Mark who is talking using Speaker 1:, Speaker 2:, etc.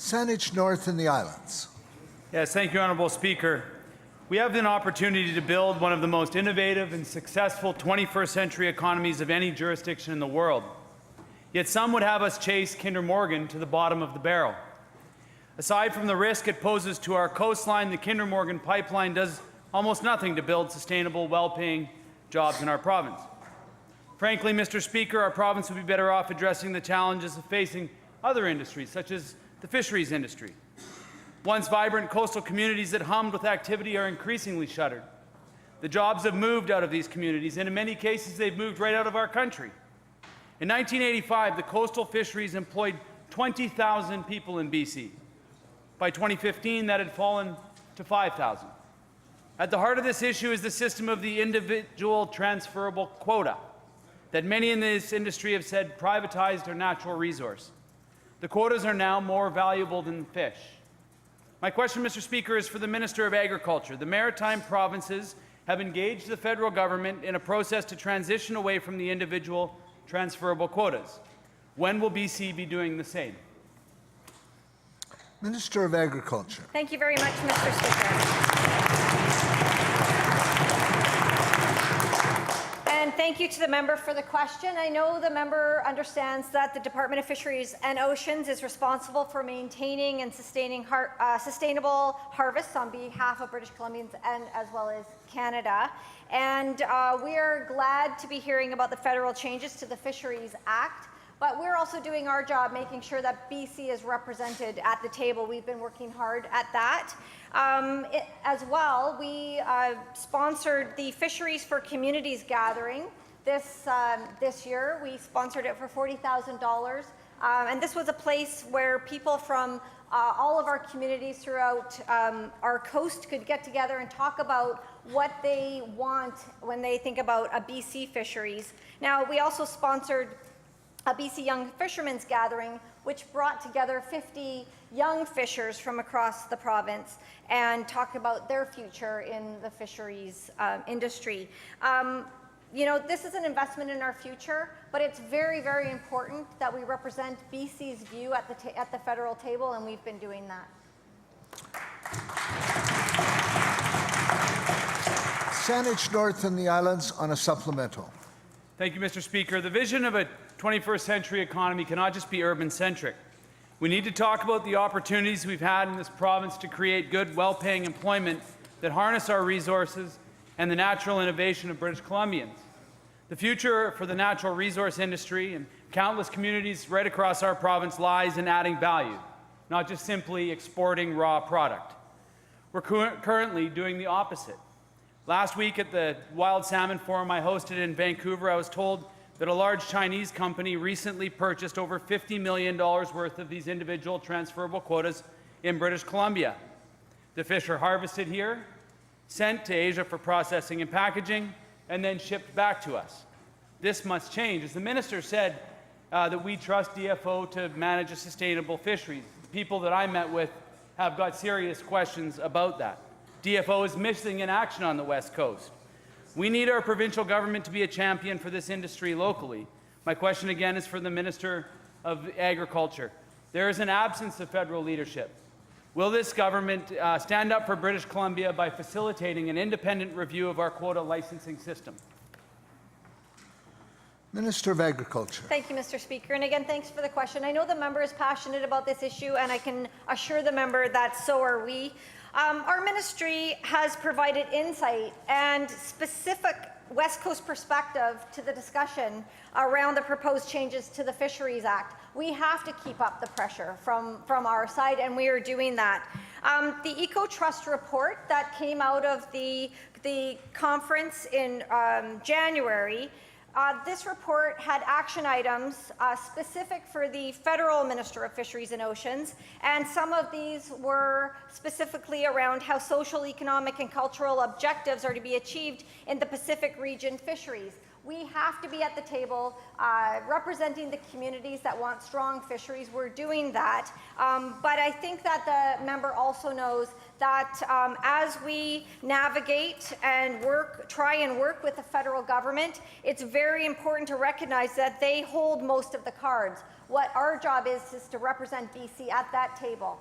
Speaker 1: Saanich North and the Islands.
Speaker 2: Yes, thank you, Honourable Speaker. We have an opportunity to build one of the most innovative and successful 21st century economies of any jurisdiction in the world. Yet some would have us chase Kinder Morgan to the bottom of the barrel. Aside from the risk it poses to our coastline, the Kinder Morgan pipeline does almost nothing to build sustainable, well-paying jobs in our province. Frankly, Mr. Speaker, our province would be better off addressing the challenges of facing other industries, such as the fisheries industry. Once vibrant coastal communities that hummed with activity are increasingly shuttered. The jobs have moved out of these communities, and in many cases, they've moved right out of our country. In 1985, the coastal fisheries employed 20,000 people in BC. By 2015, that had fallen to 5,000. At the heart of this issue is the system of the individual transferable quota that many in this industry have said privatized our natural resource. The quotas are now more valuable than fish. My question, Mr. Speaker, is for the Minister of Agriculture. The maritime provinces have engaged the federal government in a process to transition away from the individual transferable quotas. When will BC be doing the same?
Speaker 1: Minister of Agriculture.
Speaker 3: Thank you very much, Mr. Speaker. And thank you to the member for the question. I know the member understands that the Department of Fisheries and Oceans is responsible for maintaining and sustaining sustainable harvests on behalf of British Columbians and as well as Canada. And we are glad to be hearing about the federal changes to the Fisheries Act. But we're also doing our job making sure that BC is represented at the table. We've been working hard at that. As well, we sponsored the Fisheries for Communities gathering this year. We sponsored it for $40,000. And this was a place where people from all of our communities throughout our coast could get together and talk about what they want when they think about a BC fisheries. Now, we also sponsored a BC Young Fishermen's Gathering, which brought together 50 young fishers from across the province and talked about their future in the fisheries industry. You know, this is an investment in our future, but it's very, very important that we represent BC's view at the federal table, and we've been doing that.
Speaker 1: Saanich North and the Islands on a supplemental.
Speaker 2: Thank you, Mr. Speaker. The vision of a 21st century economy cannot just be urban-centric. We need to talk about the opportunities we've had in this province to create good, well-paying employment that harness our resources and the natural innovation of British Columbians. The future for the natural resource industry and countless communities right across our province lies in adding value, not just simply exporting raw product. We're currently doing the opposite. Last week at the Wild Salmon Forum I hosted in Vancouver, I was told that a large Chinese company recently purchased over $50 million worth of these individual transferable quotas in British Columbia. The fish are harvested here, sent to Asia for processing and packaging, and then shipped back to us. This must change. As the minister said, that we trust DFO to manage a sustainable fisheries. The people that I met with have got serious questions about that. DFO is missing in action on the West Coast. We need our provincial government to be a champion for this industry locally. My question again is for the Minister of Agriculture. There is an absence of federal leadership. Will this government stand up for British Columbia by facilitating an independent review of our quota licensing system?
Speaker 1: Minister of Agriculture.
Speaker 3: Thank you, Mr. Speaker. And again, thanks for the question. I know the member is passionate about this issue, and I can assure the member that so are we. Our ministry has provided insight and specific West Coast perspective to the discussion around the proposed changes to the Fisheries Act. We have to keep up the pressure from our side, and we are doing that. The Eco Trust report that came out of the conference in January, this report had action items specific for the Federal Minister of Fisheries and Oceans, and some of these were specifically around how social, economic, and cultural objectives are to be achieved in the Pacific region fisheries. We have to be at the table representing the communities that want strong fisheries. We're doing that. But I think that the member also knows that as we navigate and try and work with the federal government, it's very important to recognize that they hold most of the cards. What our job is to represent BC at that table.